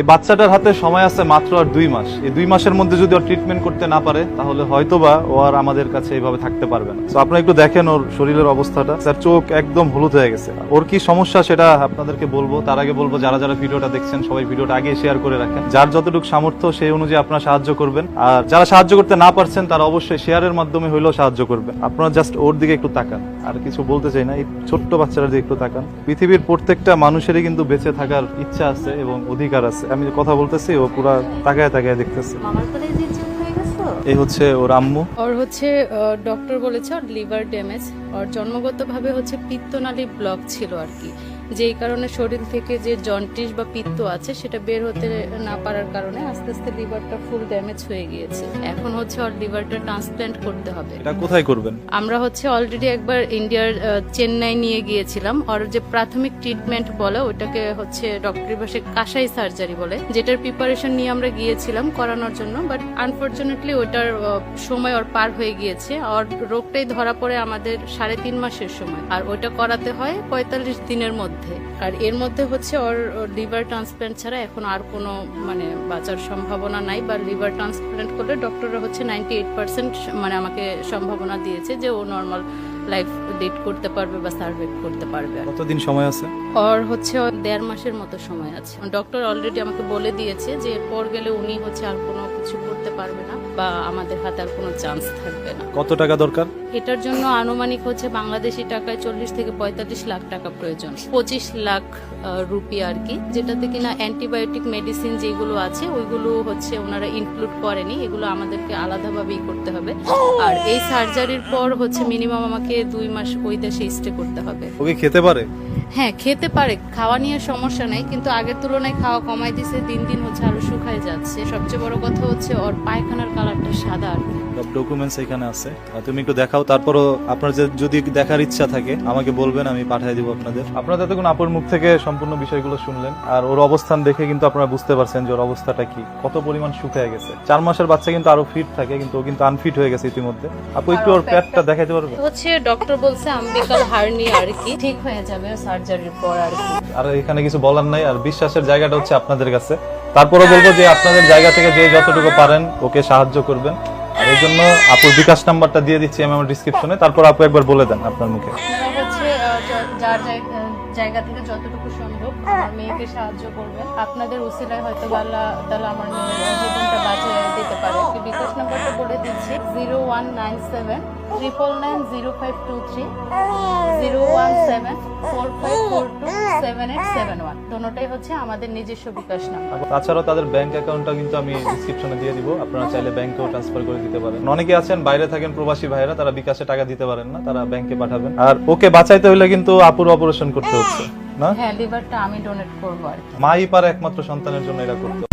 এই বাচ্চাটার হাতে সময় আছে মাত্র আর 2 মাস। এই 2 মাসের মধ্যে যদি ওর ট্রিটমেন্ট করতে না পারে তাহলে হয়তোবা ও আর আমাদের কাছে এইভাবে থাকতে পারবে না। তো আপনারা একটু দেখেন ওর শরীরের অবস্থাটা, স্যার চোখ একদম হলুদ হয়ে গেছে। ওর কি সমস্যা সেটা আপনাদেরকে বলবো, তার আগে বলবো যারা যারা ভিডিওটা দেখছেন সবাই ভিডিওটা আগে শেয়ার করে রাখেন। যার যতটুকু সামর্থ্য সেই অনুযায়ী আপনারা সাহায্য করবেন, আর যারা সাহায্য করতে না পারছেন তারা অবশ্যই শেয়ারের মাধ্যমে হইলেও সাহায্য করবেন। আপনারা জাস্ট ওর দিকে একটু তাকান, আর কিছু বলতে চাই না, এই ছোট্ট বাচ্চাটার দিকে একটু তাকান। পৃথিবীর প্রত্যেকটা মানুষেরই কিন্তু বেঁচে থাকার ইচ্ছা আছে এবং অধিকার আছে। আমি কথা বলতেছি ও পুরা তাকায় তাকায় দেখতেছে। এই হচ্ছে ওর আম্মু। ওর হচ্ছে ডক্টর বলেছে ওর লিভার ড্যামেজ, ওর জন্মগতভাবে হচ্ছে পিত্তনালী ব্লক ছিল আর কি, যেই কারণে শরীর থেকে যে জন্ডিস বা পিত্ত আছে সেটা বের হতে না পারার কারণে আস্তে আস্তে লিভারটা ফুল ড্যামেজ হয়ে গিয়েছে। এখন হচ্ছে ওর লিভারটা ট্রান্সপ্ল্যান্ট করতে হবে। এটা কোথায় করবেন? আমরা হচ্ছে অলরেডি একবার ইন্ডিয়ার চেন্নাই নিয়ে গিয়েছিলাম। ওর যে প্রাথমিক ট্রিটমেন্ট বলে ওটাকে হচ্ছে ডক্টরি ভাষায় কাসাই সার্জারি বলে, যেটার প্রিপারেশন নিয়ে আমরা গিয়েছিলাম করানোর জন্য, বাট আনফরচুনেটলি ওটার সময় ওর পার হয়ে গিয়েছে। ওর রোগটাই ধরা পড়ে আমাদের 3.5 মাসের সময়, আর ওটা করাতে হয় 45 দিনের মধ্যে। আর এর মধ্যে হচ্ছে ওর লিভার ট্রান্সপ্ল্যান্ট ছাড়া এখন আর কোনো মানে বাঁচার সম্ভাবনা নাই, বা লিভার ট্রান্সপ্ল্যান্ট করলে ডক্টররা হচ্ছে 98% মানে আমাকে সম্ভাবনা দিয়েছে যে ও নর্মাল লাইফ লিড করতে পারবে বা সার্ভাইভ করতে পারবে। কতদিন সময় আছে? ওর হচ্ছে 1.5 মাসের মতো সময় আছে। ডক্টর অলরেডি আমাকে বলে দিয়েছে যে এরপর গেলে উনি হচ্ছে আর কোনো কিছু করতে পারবে না বা আমাদের হাতে আর কোনো চান্স থাকবে না। কত টাকা দরকার? এটার জন্য আনুমানিক হচ্ছে বাংলাদেশি টাকায় 40 থেকে 45 লাখ টাকা প্রয়োজন, 25 লাখ রুপি আর কি, যেটাতে কিনা অ্যান্টিবায়োটিক মেডিসিন যেগুলো আছে ওইগুলো হচ্ছে ওনারা ইনক্লুড করেনি, এগুলো আমাদেরকে আলাদাভাবেই করতে হবে। আর এই সার্জারির পর হচ্ছে মিনিমাম আমাকে 2 মাস ওই দেশে স্টে করতে হবে। ওকে খেতে পারে? হ্যাঁ খেতে পারে, খাওয়া নিয়ে সমস্যা নেই, কিন্তু আগের তুলনায় খাওয়া কমাই দিছে, দিন দিন হচ্ছে আরো শুকায় যাচ্ছে। সবচেয়ে বড় কথা হচ্ছে ওর পায়খানার কালারটা সাদা আর কি। সব ডকুমেন্টস এখানে আছে, তুমি একটু দেখাও। তারপরও আপনার যদি দেখার ইচ্ছা থাকে আমাকে বলবেন, আমি পাঠিয়ে দিব আপনাদের। আপনারা এতক্ষণ আপুর মুখ থেকে সম্পূর্ণ বিষয়গুলো শুনলেন, আর ওর অবস্থান দেখে কিন্তু আপনারা বুঝতে পারছেন যে ওর অবস্থাটা কি, কত পরিমাণ শুকিয়ে গেছে। 4 মাসের বাচ্চা কিন্তু আরো ফিট থাকে, কিন্তু ও কিন্তু আনফিট হয়ে গেছে ইতিমধ্যে। আপু একটু ওর পেটটা দেখাতে পারবে? হচ্ছে ডক্টর বলছে আম্বিকাল হার্নিয়া আর কি, ঠিক হয়ে যাবে সার্জারির পর আর কি। আর এখানে কিছু বলার নাই, আর বিশ্বাসের জায়গাটা হচ্ছে আপনাদের কাছে। তারপরে বলবো যে আপনাদের জায়গা থেকে যে যতটুকু পারেন ওকে সাহায্য করবেন, আর এই জন্য আপুর বিকাশ নাম্বারটা দিয়ে দিচ্ছি আমি আমার ডিসক্রিপশনে। তারপর আপু একবার বলে দেন আপনার মুখে। আপনারা হচ্ছে যার জায়গা থেকে যতটুকু সম্ভব আমার মেয়েকে সাহায্য করবেন। আপনাদের উসিলায় হয়তো আল্লাহ তাআলা আমার মেয়ের জীবনটা বাঁচিয়ে দিতে পারে। বিকাশ নাম্বারটা বলে দিচ্ছি 0197 999 0523 017 4542 7871। দুটোটাই হচ্ছে আমাদের নিজস্ব বিকাশ নাম্বার। তাছাড়াও তাদের ব্যাংক অ্যাকাউন্টটা কিন্তু আমি ডিসক্রিপশনে দিয়ে দিব, আপনারা চাইলে ব্যাংকেও ট্রান্সফার করে দিতে পারেন। অনেকে আছেন বাইরে থাকেন প্রবাসী ভাইরা, তারা বিকাশে টাকা দিতে পারেন না, তারা ব্যাংকে পাঠাবেন। আর ওকে বাঁচাইতে হলে কিন্তু আপুর অপারেশন করতে হচ্ছে না? হ্যাঁ লিভারটা আমি ডোনেট করবো আর কি। মাই পারে একমাত্র সন্তানের জন্য এটা করতে।